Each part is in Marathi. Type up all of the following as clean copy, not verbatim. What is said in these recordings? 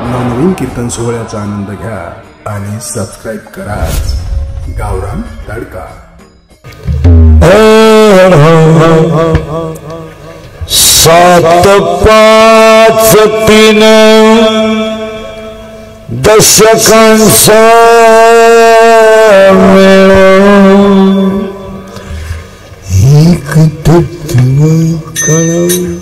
नवनवीन कीर्तन सोहळ्याचा आनंद घ्या आणि सबस्क्राइब करा गावरान तडका। सात पाच तीन दशकांचा एक तत्व कळव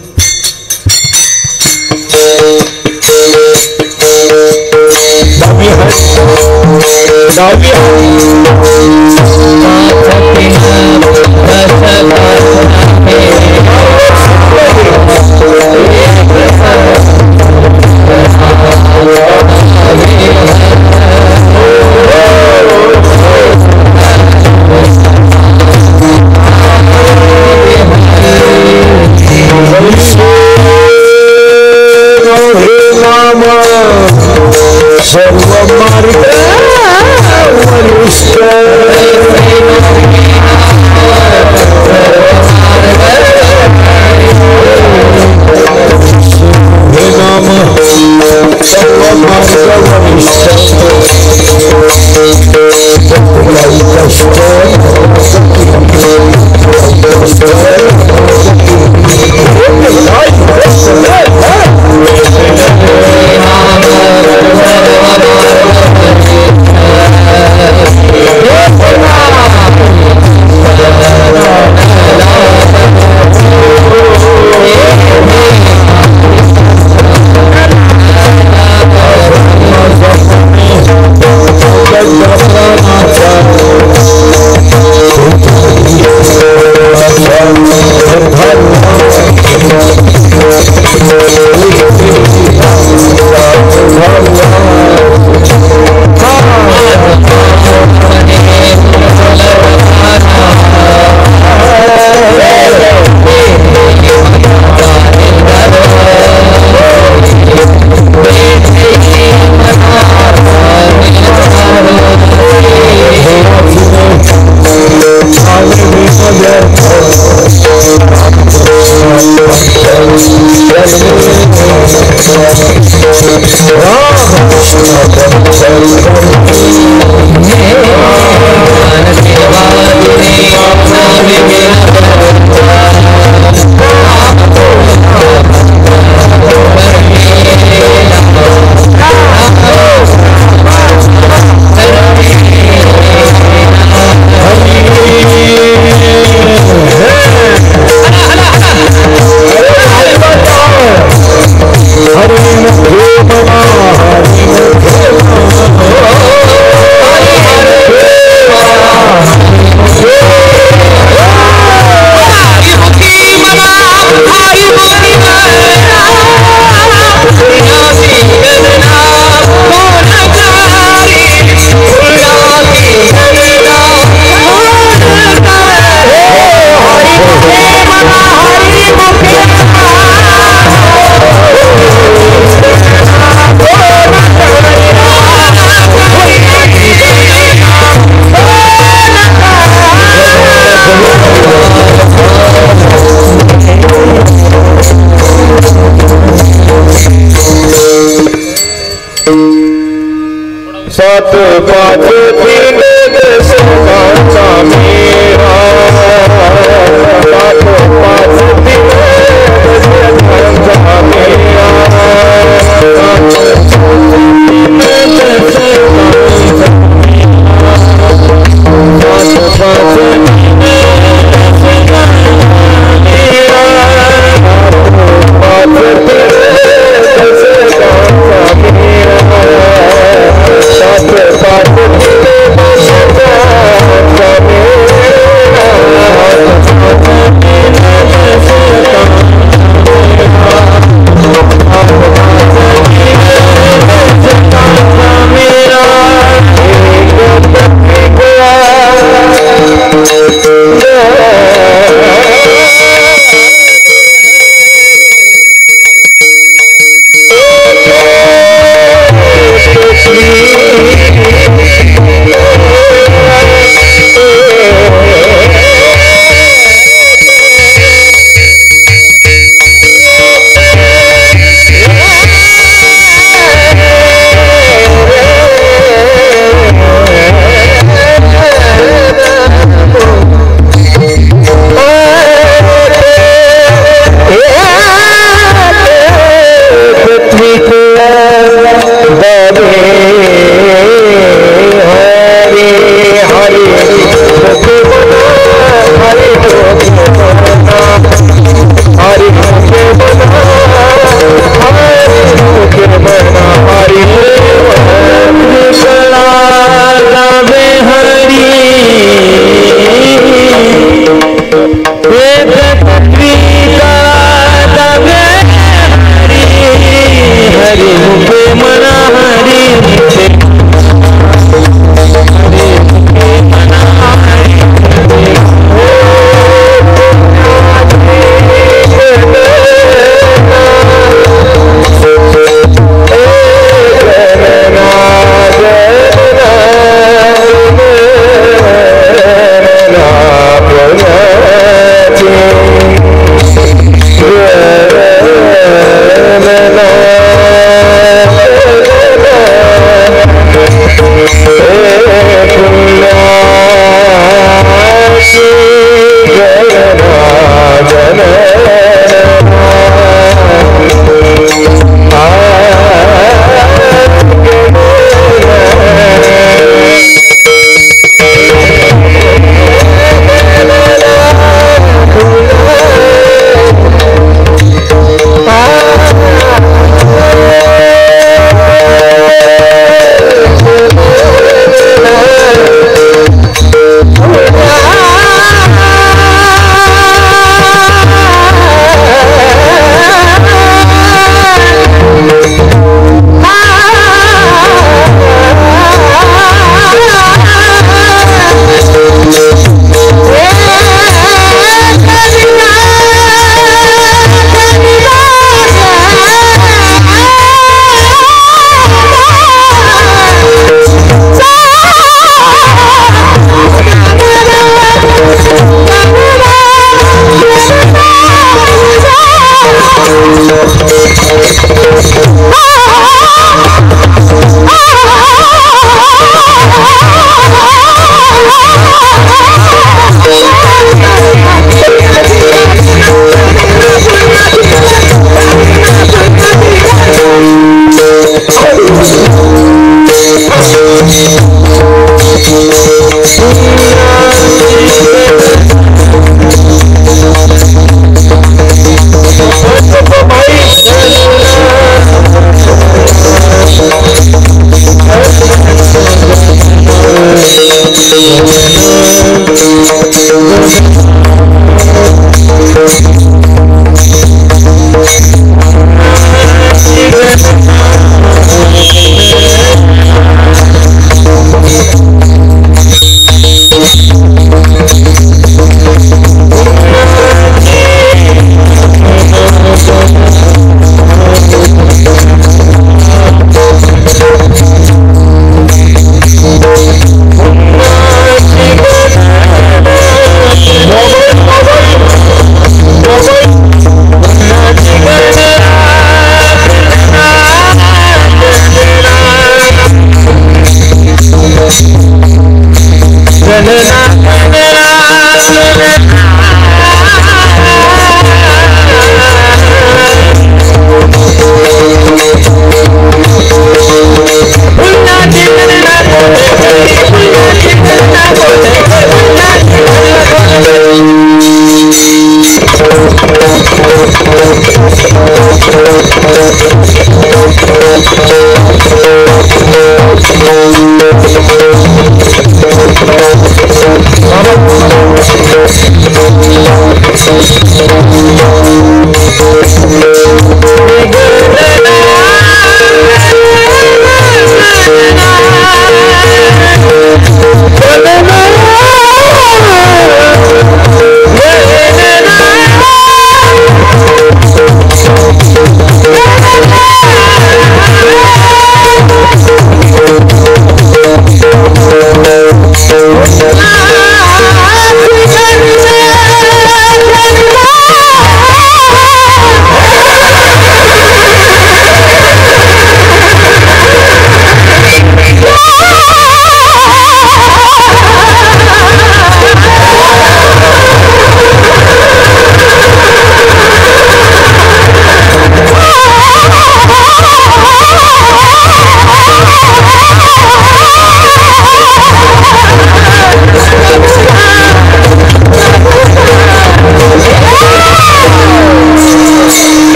सात पाँच तीन दशकांचा मेरा सात पाँच तीन दशकांचा मेरा Thank you.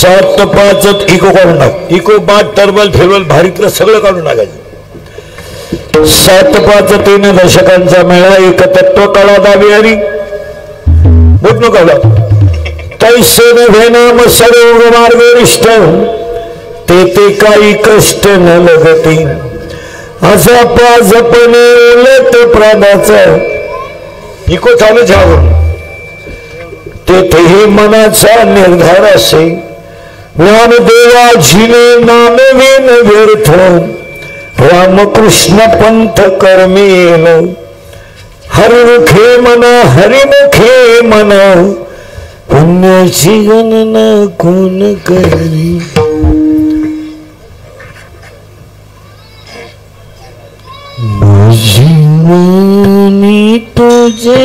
सात पाचत इको काढून टाक. इको बाद टर्बल फेरवल भारीतलं सगळं काढून टाकायचं. 7 5 3 दशकांचा मेळा एक तत्व कळा दावी हरी बोट नको तैसे नव्हे नाम सर्व मार्गरिष्ठ ते काही कष्ट न लगती असा पाजपणे उलट प्राणाचा इको चालू झालं तेथेही मनाचा निर्धार असे ज्ञानदेवा झिने नामवेन व्यर्थ रामकृष्ण पंथ कर्मेन हरिमुखे मना पुण्याची गणना कोण करी. माझी मनी तुझे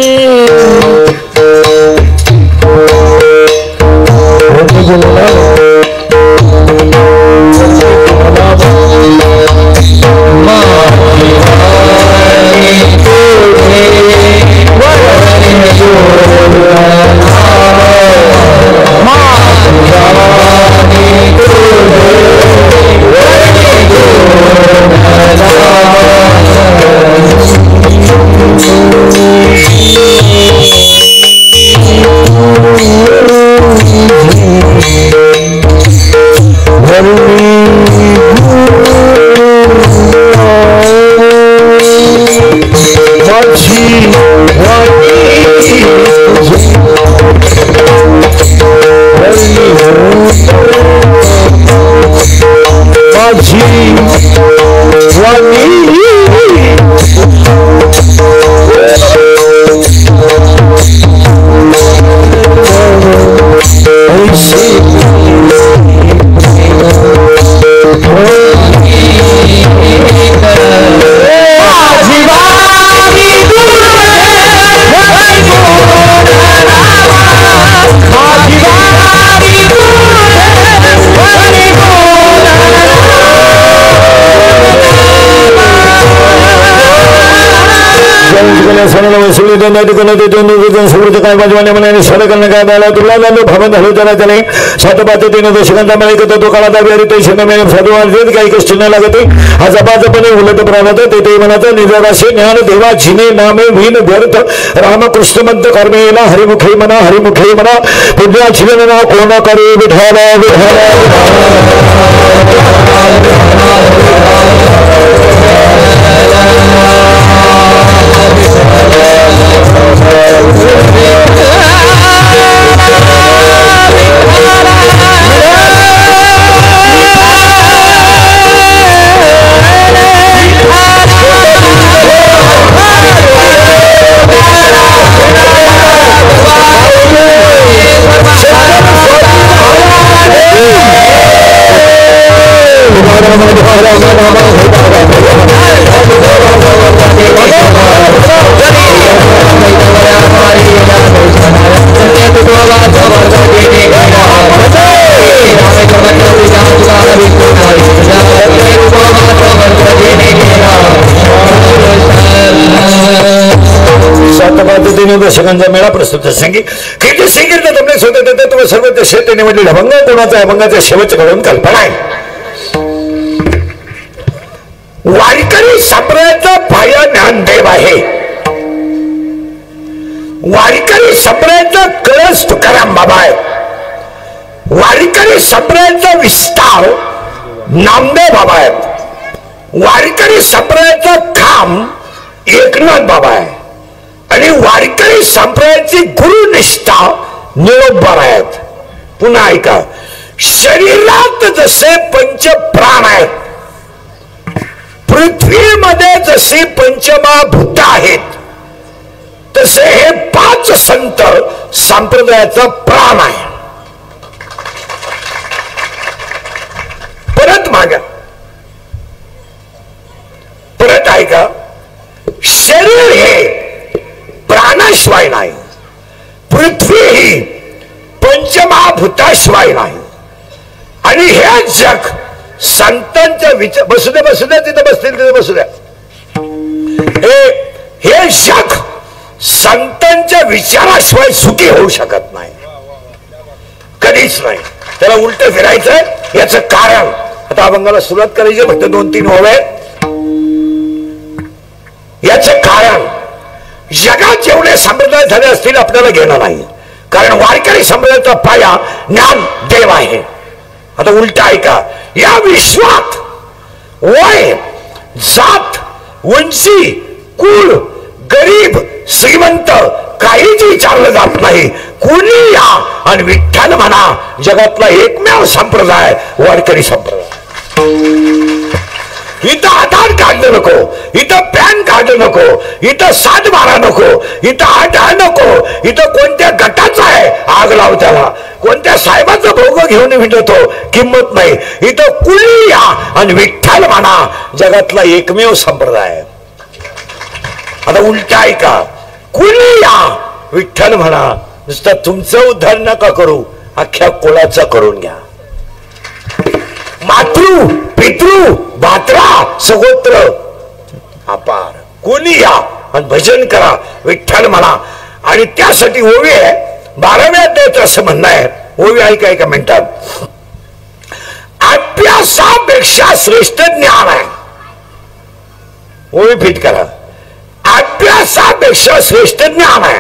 सात पाच 3 दशकांचा मेळा तो काळा दावी हरी तैसे साधू काही कष्ट न लागते आजापाजपणे उलट प्राणात तेथे मनाचा निजार असे ज्ञान देवा झिने नामे विन व्यर्थ रामकृष्ण मंत कर्मेना हरिमुखे मना पुण्याची गणना कोण करे. विठाला दशकांचा मेळा प्रस्तुत संगीत कीर्ती संगीत तुमने स्वतः देते तुम्ही सर्व क्षेत्र निवडलेला अभंग कोणाचा अभंगाचा शेवटचं घडून कल्पना आहे. वारकरी संप्रदायाचा पाया ज्ञानदेव आहे. वारकरी संप्रदायाचा कळस तुकाराम बाबा आहे. वारकरी संप्रदायाचा विस्तार नामदेव बाबा आहेत. वारकरी संप्रदायाचा खांब एकनाथ बाबा आहे आणि वारकरी संप्रदायाची गुरुनिष्ठा निरोप आहेत. पुन्हा ऐका, शरीरात जसे पंच प्राण आहेत, पृथ्वीमध्ये जशी पंचमहाभूत आहेत, तसे हे 5 संत संप्रदायाचा प्राण आहे. परत मागा, परत ऐका, शरीर हे प्राणाशिवाय नाही, पृथ्वी ही पंचमहाभूताशिवाय नाही. आणि हे जग संतांच्या विचार, बसू द्या तिथे बसतील तिथे बसू द्या, हे जग संतांच्या विचाराशिवाय सुखी होऊ शकत नाही, कधीच नाही. त्याला उलट फिरायचंय. याचं कारण आता अभंगाला सुरुवात करायची, फक्त 2-3 ओव्या. याचं कारण जगात जेवढे संप्रदाय झाले असतील आपल्याला घेणं नाही, कारण वारकरी संप्रदायाचा पाया ज्ञान देव आहे. आता उलट ऐका, या विश्वात वय, जात, उंची, कुळ, गरीब, श्रीमंत काहीच विचारलं जात नाही. कुणी या आणि विठ्ठल म्हणा. जगातला एकमेव संप्रदाय वारकरी संप्रदाय. इथं आधार काढलं नको, इथं पॅन काढलं नको, इथं 7-12 नको, इथं 8 नको, इथं कोणत्या गटाचा आहे आग लाव त्याला, कोणत्या साहेबाचा भोग घेऊन विटतो किंमत नाही. इथं कुणी या आणि विठ्ठल म्हणा. जगातला एकमेव संप्रदाय. आता उलट ऐका, कुणी या विठ्ठल म्हणा. नुसतं तुमचं उद्धार नका करू, अख्ख्या कुळाचं करून घ्या. मातृ, पितृ, भात्रा, सगोत्र अपार. कोणी या आणि भजन करा, विठ्ठल म्हणा. आणि त्यासाठी ओवी आहे, 12व्या अध्यायाचं असं म्हणणं आहे. ओवी ऐका एका मिनिटात. अभ्यासापेक्षा श्रेष्ठ ज्ञान आहे. ओवी फिट करा. अभ्यासापेक्षा श्रेष्ठ ज्ञान आहे,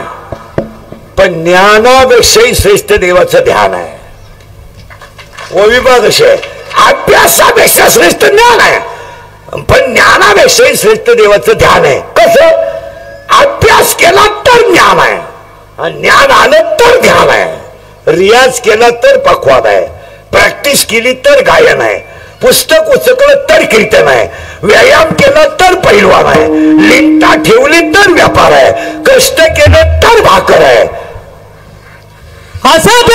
पण ज्ञानापेक्षाही श्रेष्ठ देवाचं ध्यान आहे. ओवी बघ कशी आहे. अभ्यासापेक्षा श्रेष्ठ ज्ञान आहे, पण ज्ञानापेक्षाही श्रेष्ठ देवाचं ध्यान आहे. कसं? अभ्यास केला तर ज्ञान आहे, आणि ज्ञान आलं तर ध्यान आहे. रियाज केला तर पक्वाद आहे, प्रॅक्टिस केली तर गायन आहे, पुस्तक उचकलं तर कीर्तन आहे, व्यायाम केला तर पैलवान आहे, लिंटा ठेवली तर व्यापार आहे, कष्ट केलं तर भाकर आहे. असं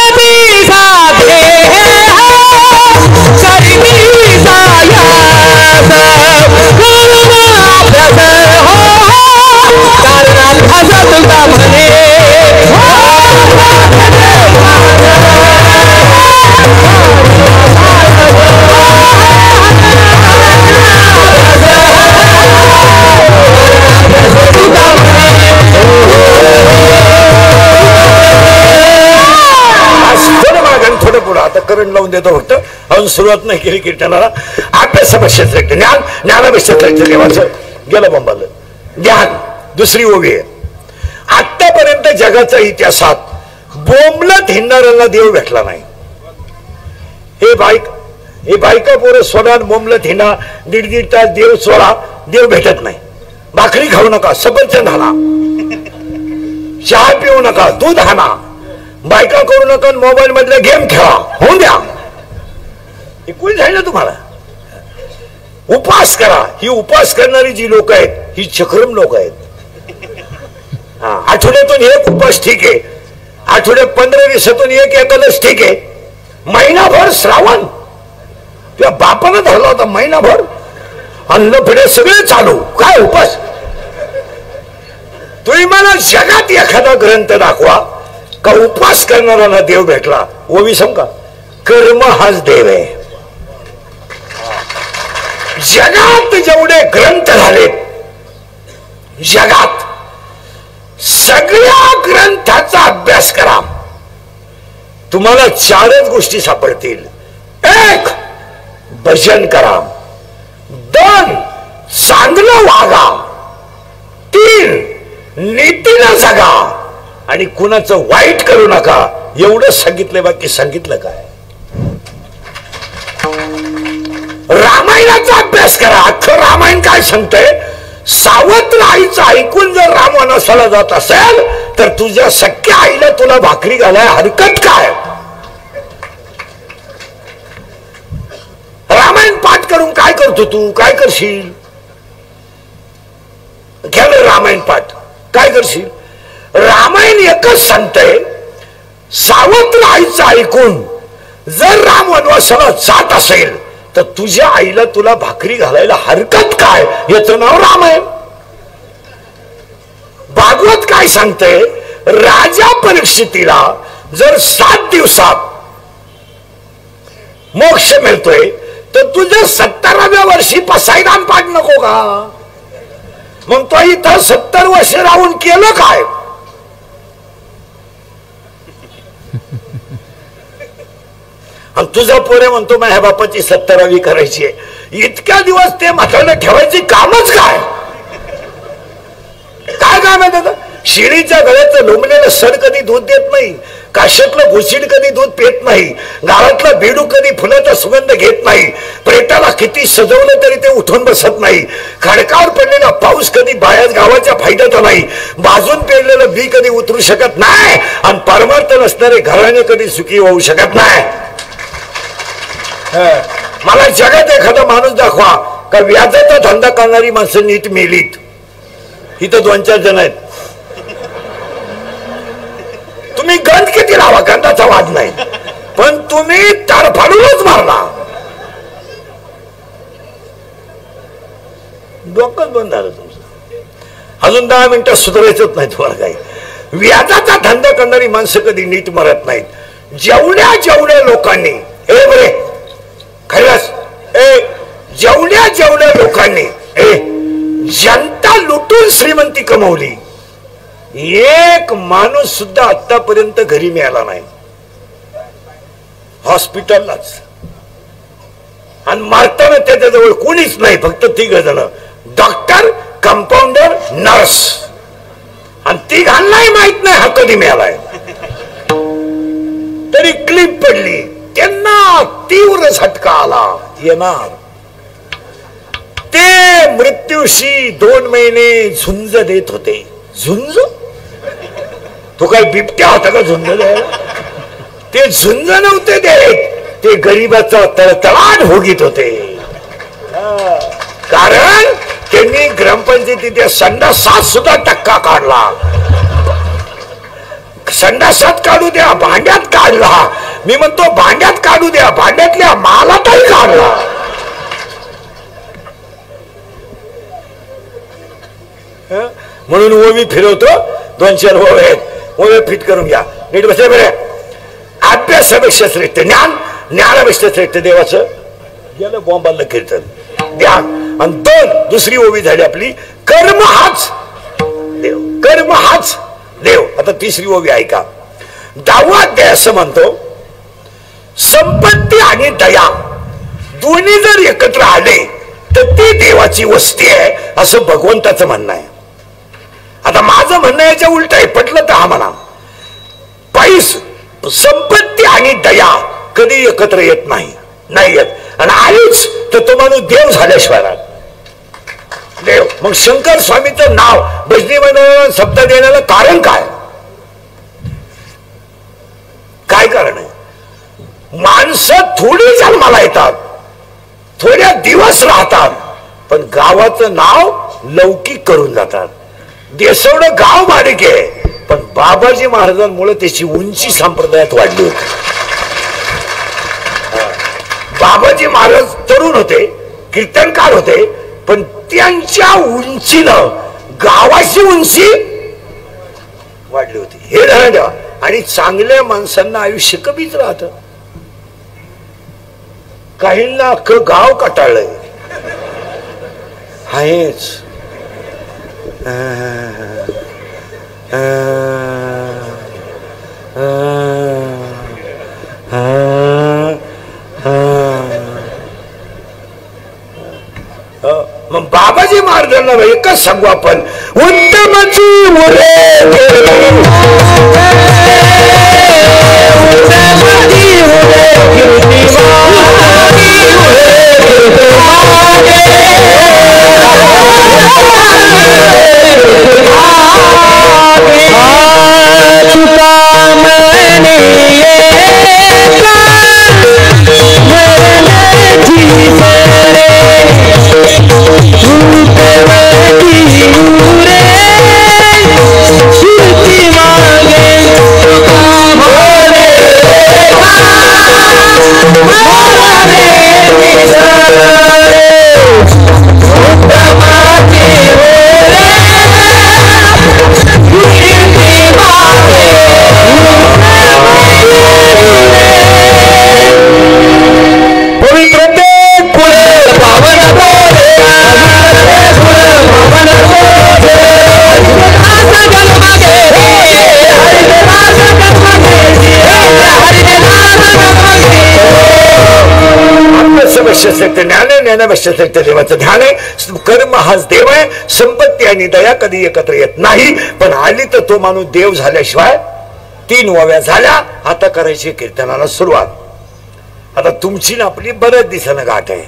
करण लावून देतो फक्त. अजून सुरुवात नाही केली कीर्तनाला. अभ्यासापेक्षा श्रेष्ठ ज्ञान, ज्ञानापेक्षा श्रेष्ठ देवाचं गेलं बंबालं ज्ञान. दुसरी ओवी आहे. आतापर्यंत जगाच्या इतिहासात बोंबलत हिंडणाऱ्यांना देव भेटला नाही. हे बायका पोरं सोडा, बोंबलत हिंडा, 1.5 तास देव सोडा, देव भेटत नाही. भाकरी खाऊ नका, सफरचंद हाना, चहा पिऊ नका, दूध हाना, बायका करू नका, मोबाईल मधले गेम खेळा, होऊन द्या. हे कोणी झालं तुम्हाला? उपास करा. ही उपास करणारी जी लोक आहेत ही चक्रम लोक आहेत. आठवड्यातून एक उपास ठीक आहे, आठवड्यात 15 दिवसातून एक एकादश ठीक आहे. महिनाभर श्रावण तुझ्या बापानं धरला होता, महिनाभर अन्न पिढे सगळे चालू. काय उपास? तुम्ही मला जगात एखादा ग्रंथ दाखवा का उपवास करणारा देव भेटला. ओवी समका, कर्म हाच देव आहे. जगात जेवढे ग्रंथ झाले, जगात सगळ्या ग्रंथाचा अभ्यास करा, तुम्हाला 4च गोष्टी सापडतील. 1 भजन करा, 2 चांगलं वागा, 3 नीतीनं जगा, आणि कुणाचं वाईट करू नका. एवढं सांगितलंय, बाकी सांगितलं काय? रामायणाचा अभ्यास करा. अख्खं रामायण काय सांगतंय? सावत्र आईचं ऐकून जर राम वनवासाला जात असेल तर तुझ्या सख्या आईला तुला भाकरी घालाय हरकत काय? रामायण पाठ करून काय करतो तू? काय करशील? केलं रामायण पाठ काय करशील? रामायण एकच सांगतंय, सावत्र आईचं ऐकून जर राम वनवासाला जात असेल तर तुझ्या आईला तुला भाकरी घालायला हरकत काय? याचं नाव रामायण. भागवत काय सांगतंय, राजा परीक्षितीला जर 7 दिवसात मोक्ष मिळतोय तर तुझ्या 70व्या वर्षी पसायदान पाठ नको का? मग तो इथं 70 वर्ष राहून केलं काय? आणि तुझा पोरे म्हणतो माझ्या बापाची 70वी करायची आहे. इतक्या दिवस ते म्हातारला ठेवायची कामच काय? काय काम आहे त्याचं? शिडीच्या गळ्याचं लोंबलेलं सड कधी दूध देत नाही, काश्यातलं भुसीड कधी दूध पेत नाही, गावातला बेडू कधी फुलाचा सुगंध घेत नाही, प्रेताला किती सजवलं तरी ते उठून बसत नाही, खडकावर पडलेला पाऊस कधी बाहेर गावाच्या फायद्याचा नाही, बाजून पेरलेलं बी कधी उतरू शकत नाही, आणि परमार्थ नसणारे घराणे कधी सुखी होऊ शकत नाही. मला जगात एखादा माणूस दाखवा का व्याजाचा धंदा करणारी माणसं नीट मेलीत. इथं 2-4 जण आहेत. तुम्ही गंध किती लावा, गंधाचा वाद नाही, पण तुम्ही तारफाडूनच मारला. डोकंच बंद झालं तुमचं. अजून 10 मिनिटं सुधारायचंच नाही तुम्हाला काही. व्याजाचा धंदा करणारी माणसं कधी नीट मरत नाहीत. जेवढ्या लोकांनी बरे खरंच जेवढ्या लोकांनी जनता लुटून श्रीमंती कमवली, एक माणूस सुद्धा आतापर्यंत घरी मिळाला नाही. हॉस्पिटललाच, आणि मारताना त्याच्याजवळ कोणीच नाही, फक्त 3 जण, डॉक्टर, कंपाऊंडर, नर्स, आणि 3घांनाही माहित नाही हा कधी मिळालाय. तरी क्लिप पडली, त्यांना तीव्र झटका आला. येणार ते मृत्यूशी 2 महिने झुंज देत होते. झुंज? तो काय बिबट्या होता का झुंज द्यायला? ते झुंज नव्हते देत, ते गरीबाचा तळतळाट भोगीत होते. कारण त्यांनी ग्रामपंचायतीच्या संडासात सुद्धा टक्का काढला. संडासात काढू द्या, भांड्यात काढला. मी म्हणतो भांड्यात काढू द्या, भांड्यातल्या मालातही काढला. म्हणून ओवी फिरवतो. 2-4 ओवे आहेत, ओवे फिट करून घ्या. नीट बसले बरे. अभ्यासापेक्षा श्रेष्ठ ज्ञान, ज्ञानापेक्षा श्रेष्ठ देवाचं गेलं बॉम्बाला कीर्तन, ध्यान. आणि 2 दुसरी ओवी झाली आपली, कर्म हाच देव, कर्म हाच देव. आता 3री ओवी ऐका. 10वा अध्याय असं म्हणतो, संपत्ती आणि दया दोन्ही जर एकत्र आले तर ती देवाची वस्ती आहे, असं भगवंताचं म्हणणं आहे. आता माझं म्हणणं याच्या उलट आहे, पटलं तर हा म्हणा. संपत्ती आणि दया कधी एकत्र येत नाही येत, आणि आलीच तर तो माणूस देव झाल्याशिवाय देव. मग शंकर स्वामीचं नाव भजनी म्हणून शब्द देण्याला कारण काय? काय कारण आहे? माणसं थोडी जन्माला येतात, थोड्या दिवस राहतात, पण गावाचं नाव लौकिक करून जातात. देसवडं गाव बारीक आहे, पण बाबाजी महाराजांमुळे त्याची उंची संप्रदायात वाढली होती. बाबाजी महाराज तरुण होते, कीर्तनकार होते, पण त्यांच्या उंचीनं गावाची उंची वाढली होती. हे ध्यान ठेवा. आणि चांगल्या माणसांना आयुष्य कमीच राहत. काहींना अख्खं गाव कटाळलंय. आहेच मग बाबाजी महाराजांना एकच सांगू आपण, उत्तमची देवावश्य श्रेष्ठ ज्ञान आहे, ज्ञानावश्य श्रेष्ठ देवाचं ध्यान आहे. कर्म हाच देव आहे. संपत्ती आणि दया कधी एकत्र येत नाही, पण आली तर तो माणूस देव झाल्याशिवाय. 3 ओव्या झाल्या. आता करायची कीर्तनाला सुरुवात. आता तुमची ना आपली बऱ्याच दिवसानं गाठ आहे.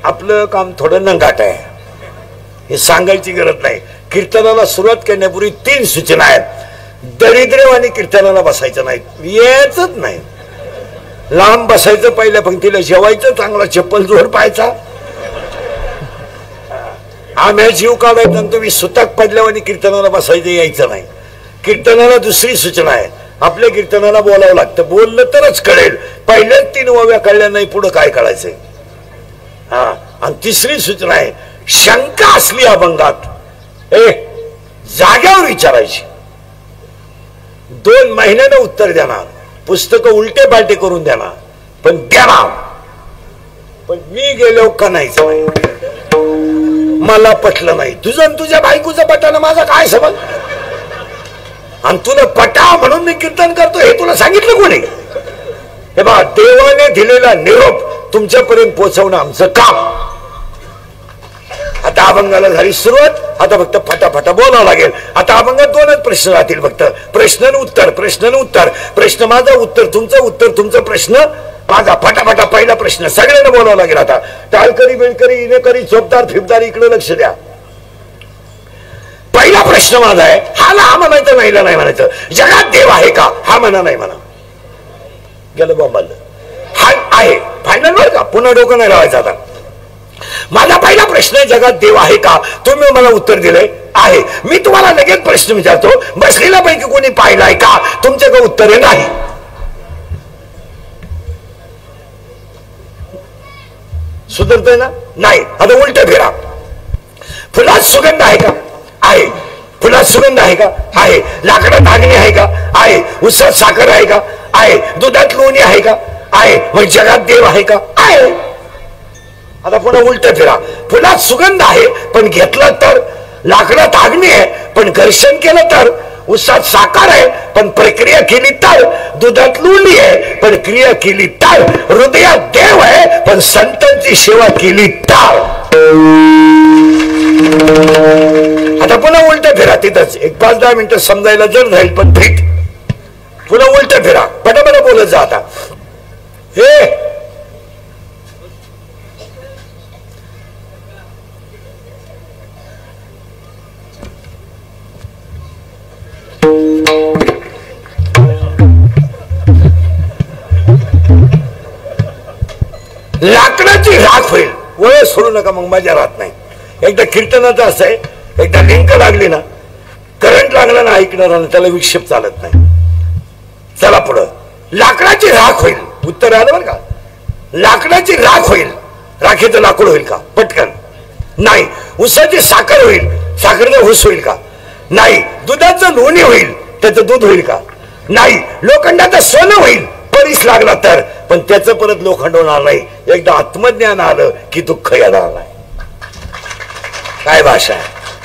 आपलं काम थोडं नंगाट आहे, हे सांगायची गरज नाही. कीर्तनाला सुरुवात करण्यापूर्वी 3 सूचना आहेत. दरिद्रवाणी कीर्तनाला बसायचं नाही, यायचंच नाही. लांब बसायचं, पहिल्या पंक्तीला जेवायचं, चांगला चप्पल जोर पाहायचा. आम्ही जीव काढायचा, तुम्ही सुतक पडल्यावानी कीर्तनाला बसायचं, यायचं नाही. कीर्तनाला दुसरी सूचना आहे, आपल्या कीर्तनाला बोलावं लागतं. बोललं तरच कळेल. पहिल्याच 3 ओव्या कळल्या नाही, पुढं काय कळायचंय. हा, आणि तिसरी सूचना आहे, शंका असली अभंगात जाग्यावर विचारायची. 2 महिन्यानं उत्तर देणार, पुस्तकं उलटे पालटे करून देणार, पण देणार. पण मी गेलो का नाहीच नाही, मला पटलं नाही. तुझं आणि तुझ्या बायकोचं पटानं माझा काय संबंध. आणि तुला पटा म्हणून मी कीर्तन करतो हे तुला सांगितलं कोणी. हे बा, देवाने दिलेला निरोप तुमच्यापर्यंत पोहोचवणं आमचं काम. आता अभंगाला झाली सुरुवात. आता फक्त फटाफटा बोलावं लागेल. आता अभंगात 2च प्रश्न राहतील फक्त. प्रश्न आणि उत्तर, प्रश्न आणि उत्तर. प्रश्न माझा, उत्तर तुमचं, उत्तर तुमचं, प्रश्न माझा. फटाफटा पहिला प्रश्न सगळ्यांना बोलावं लागेल. आता टाळकरी, बिळकरी, इनेकरी, चोपदार, फिरदार, इकडे लक्ष द्या. पहिला प्रश्न माझा आहे. हा म्हणायचं, नाहीला नाही म्हणायचं. जगात देव आहे का? हा म्हणा, नाही म्हणा. गेलं बॉम्बाल. हा आहे फायनल वर का, पुन्हा डोकं नाही लावायचं. आता माझा पहिला प्रश्न आहे, जगात देव आहे का? तुम्ही मला उत्तर दिलंय आहे. मी तुम्हाला लगेच प्रश्न विचारतो, बसलेल्या पैकी कोणी पाहिलाय का? तुमचं उत्तर आहे नाही. सुधरतोय ना? नाही. आता उलट फिरा. फुलात सुगंध आहे का? आहे. फुलात सुगंध आहे का? आहे. लाकडात अग्नी आहे का? आहे. उसात साखर आहे का? आहे. दुधात लोणी आहे का? आहे. मग जगात देव आहे का? आहे. आता पुन्हा उलट फिरा. फुलात सुगंध आहे पण घेतलं तर, लाकडात अग्नी आहे पण घर्षण केलं तर, उसात साखर आहे पण प्रक्रिया केली तर, दुधात लोणी आहे पण क्रिया केली तर, हृदयात देव आहे पण संतांची सेवा केली तर. आता पुन्हा उलट फिरा. तिथंच एक 5-10 मिनिटं समजायला जर जाईल पण फिट. पुन्हा उलट फिरा. पटापट बोलत जा. आता हे लाकडाची राख होईल. वळ सोडू नका, मग मजा राहत नाही. एकदा कीर्तनाचं असं आहे, एकदा लिंक लागली ना, करंट लागला ना ऐकणारा, त्याला विक्षेप चालत नाही. चला पुढं. लाकडाची राख होईल. उत्तर आलं बरं का. लाकडाची राख होईल. राखेचं लाकूड होईल का? पटकन नाही. उसाची साखर होईल. साखरेचा ऊस होईल का? नाही. दुधाचं लोणी होईल. त्याचं दूध होईल का? नाही. लोखंडाचं सोनं होईल परीस लागला तर, पण त्याचं परत लोखंड होणार नाही. एकदा आत्मज्ञान आलं की दुःख येणार नाही. काय भाषा आहे.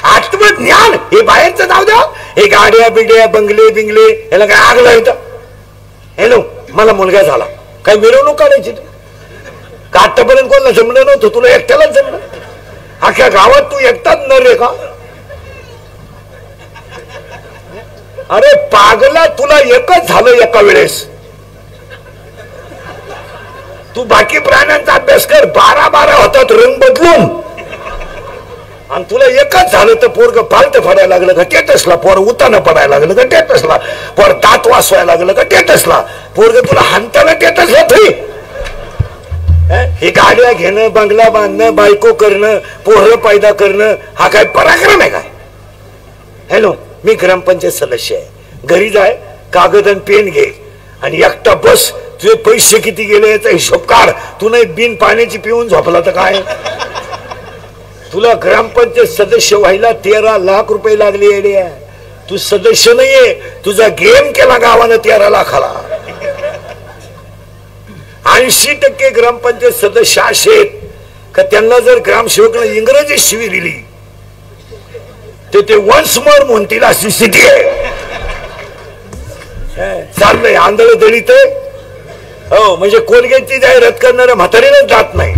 आत्मज्ञान हे बाहेरचं जाऊ द्या. हे गाड्या बिड्या, बंगले बिंगले, याला काय आग लावतं. हॅलो, मला मुलगा झाला, काय मिरवणूक काढायची का? आतापर्यंत कोणाला जमलं नव्हतं, तुला एकट्यालाच जमलं. अख्ख्या गावात तू एकटाच न रे का? अरे पागला, तुला एकच झालं एका वेळेस. तू बाकी प्राण्यांचा अभ्यास कर. 12 होतात रंग बदलून, आणि तुला एकच झालं तर पोरग पालत पडायला लागलं का टेटसला, पोर उताना पडायला लागलं का टेटसला, पोर दात वासवायला लागलं का टेटसला, पोरग तुला हाणताना टेटसला. हे गाड्या घेणं, बंगला बांधणं, बायको करणं, पोरं पैदा करणं, हा काय पराक्रम आहे काय? हॅलो, मी ग्रामपंचायत सदस्य आहे. घरी जाय, कागद आणि पेन घे आणि एकटा बस. तुझे पैसे किती गेले याचा हिशोब काढ. तू नाही बिन पाण्याची पिऊन झोपला तर काय? तुला ग्रामपंचायत सदस्य व्हायला 13 लाख रुपये लागले येडे. तू सदस्य नाहीये, तुझा गेम केला गावानं 13 लाखाला. 80% ग्रामपंचायत सदस्य असे का त्यांना जर ग्रामसेवकाने इंग्रजी शिवी दिली तर ते वन्स मोर म्हणतील अशी स्थिती आहे. चाललंय आंधळ दलित. हो, म्हणजे कोलगेटची जाहिरात करणाऱ्या म्हातारीलाच जात नाही.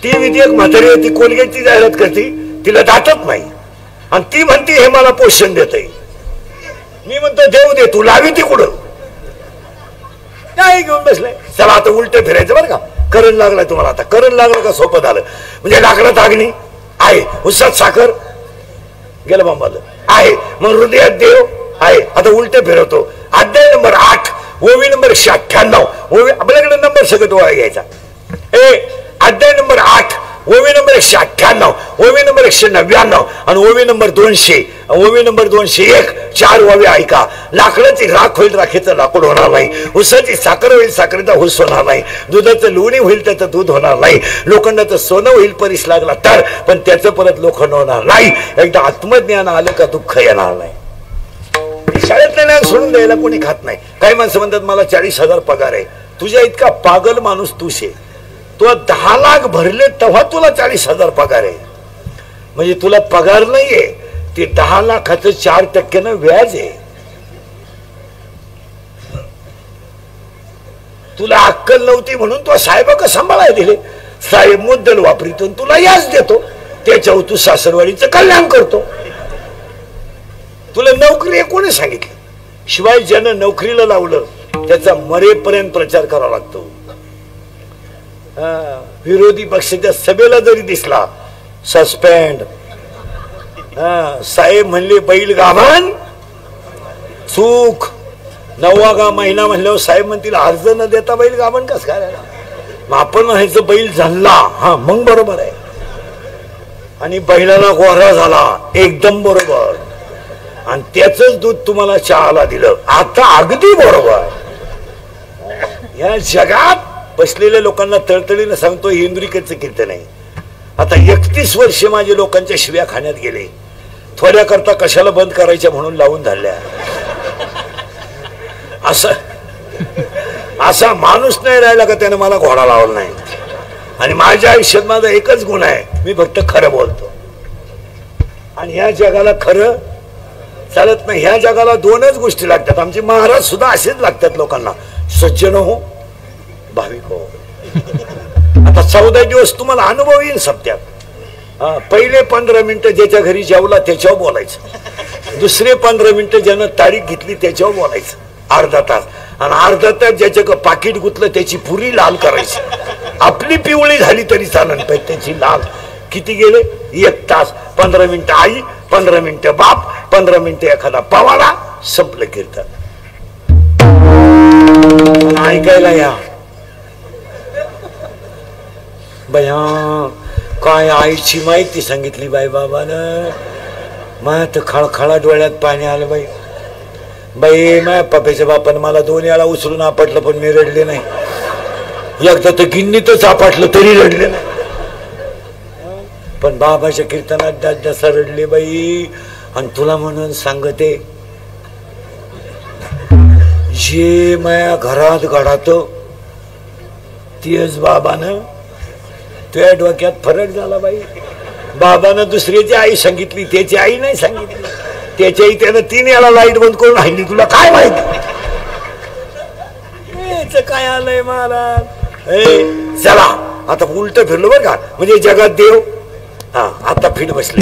ती विधी एक म्हातारी होती, कोलगेटची जाहिरात करते, तिला दातच नाही आणि ती म्हणते हे मला पोषण देत आहे. मी म्हणतो देऊ दे, तू लावी ती कुठं काय घेऊन बसलाय. चला आता उलट फिरायचं बरं का. करंट लागलाय तुम्हाला. आता करंट लागलं का सोपं झालं. म्हणजे लाकडात अग्नी आहे, उसात साखर गेलं बांबाला आहे, मग हृदयात देव आहे. आता उलट फिरवतो. अध्याय नंबर 8 ओवी नंबर 198. ओवी आपल्याकडे नंबर सगळं ओळा घ्यायचा. अध्याय नंबर 8 ओवी नंबर 198, ओवी नंबर 199 आणि ओवी नंबर 200, ओवी नंबर 201. 4 ओवी ऐका. लाकडाची राख होईल, राखेचं लाकूड होणार नाही. उसाची साखर होईल, साखरेचा ऊस होणार नाही. दुधाचं लोणी होईल, त्याचं दूध होणार नाही. लोखंडाचं सोनं होईल परिस लागला तर, पण त्याचं परत लोखंड होणार नाही. एकदा आत्मज्ञान आलं का दुःख येणार नाही. शाळेतलं ज्ञान सोडून द्यायला कोणी खात नाही. काही माणसं म्हणतात मला 40,000 पगार आहे. तुझ्या इतका पागल माणूस तूच आहे. तुला 10 लाख भरले तेव्हा तुला 40,000 पगार आहे. म्हणजे तुला पगार नाहीये, ते 10 लाखाचं 4% व्याज आहे. तुला अक्कल नव्हती म्हणून तुला साहेब का सांभाळायला दिले. साहेब मुद्दल वापरितो, तुला याच देतो, त्याच्यावर तू सासरवाडीचं कल्याण करतो. तुला नोकरी कोणी सांगितलं. शिवाय ज्यानं नोकरीला लावलं त्याचा मरेपर्यंत प्रचार करावा लागतो. विरोधी पक्षाच्या सभेला जरी दिसला सस्पेंड. साहेब म्हणले बैल गाभण चूक. 9वा महिना म्हणल्यावर साहेब म्हणतील अर्ज न देता बैल गाभण कस करायला. मग आपण म्हणायचं बैल झाला, हा मग बरोबर आहे. आणि बैलाला गोरा झाला, एकदम बरोबर. आणि त्याच दूध तुम्हाला चहाला दिलं, आता अगदी बरोबर. या जगात बसलेल्या लोकांना तळतळीनं सांगतो इंद्रिकेचं कीर्तन आहे. आता 31 वर्षे माझे लोकांच्या शिव्या खाण्यात गेले. थोड्या करता कशाला बंद करायच्या म्हणून लावून धरल्या. असा माणूस नाही राहिला का त्याने मला घोडा लावला नाही. आणि माझ्या आयुष्यात माझा एकच गुण आहे, मी फक्त खरं बोलतो. आणि ह्या जगाला खरं चालत नाही. ह्या जगाला 2च गोष्टी लागतात. आमचे महाराज सुद्धा असेच लागतात लोकांना, सज्जन हो भाविक हो. आता 14 दिवस तुम्हाला अनुभव येईल सप्त्यात. पहिले 15 मिनिटं ज्याच्या घरी जेवला त्याच्यावर बोलायचं. दुसरे 15 मिनिटं ज्यानं तारीख घेतली त्याच्यावर बोलायचं अर्धा तास. आणि अर्धा तास ज्याच्या पाकिट गुतलं त्याची पुरी लाल करायची. आपली पिवळी झाली तरी चालन पाहिजे, त्याची लाल. किती गेले? 1 तास. 15 मिनिटं आई, 15 मिनिटं बाप, 15 मिनिटं एखादा पवाडा, संपलं कीर्तन. ऐकायला या बया. काय आईची माहिती सांगितली बाई बाबानं. मला तर खळखळा डोळ्यात पाणी आलं बाई. बाई माझ्या पप्याच्या बापानं मला 2 वेळा उचलून आपटलं पण मी रडले नाही. एकदा तर गिन्नीतच आपटलं तरी रडले नाही. पण बाबाच्या कीर्तनात जसा रडले बाई. आणि तुला म्हणून सांगते, जे माया घरात घडात तेच बाबानं तुझ्या डोक्यात फरक झाला बाई. बाबानं दुसऱ्याची आई सांगितली, त्याची आई नाही सांगितली. त्याच्या आई त्यानं 3 वेळा लाईट बंद करून राहिली. तुला काय माहिती काय आलंय महाराज. चला आता उलट फिरलो बरं का. म्हणजे जगात देव, हा आता फिट बसले.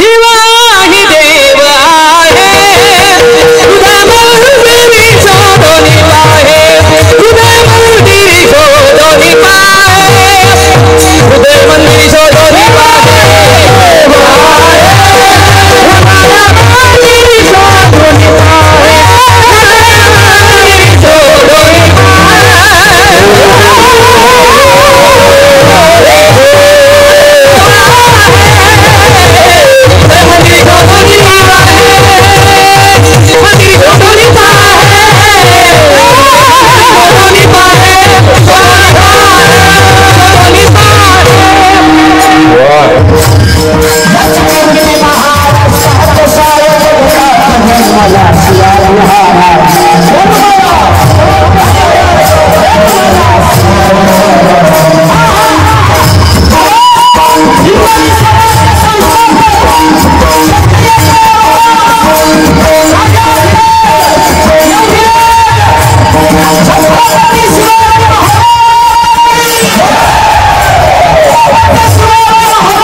This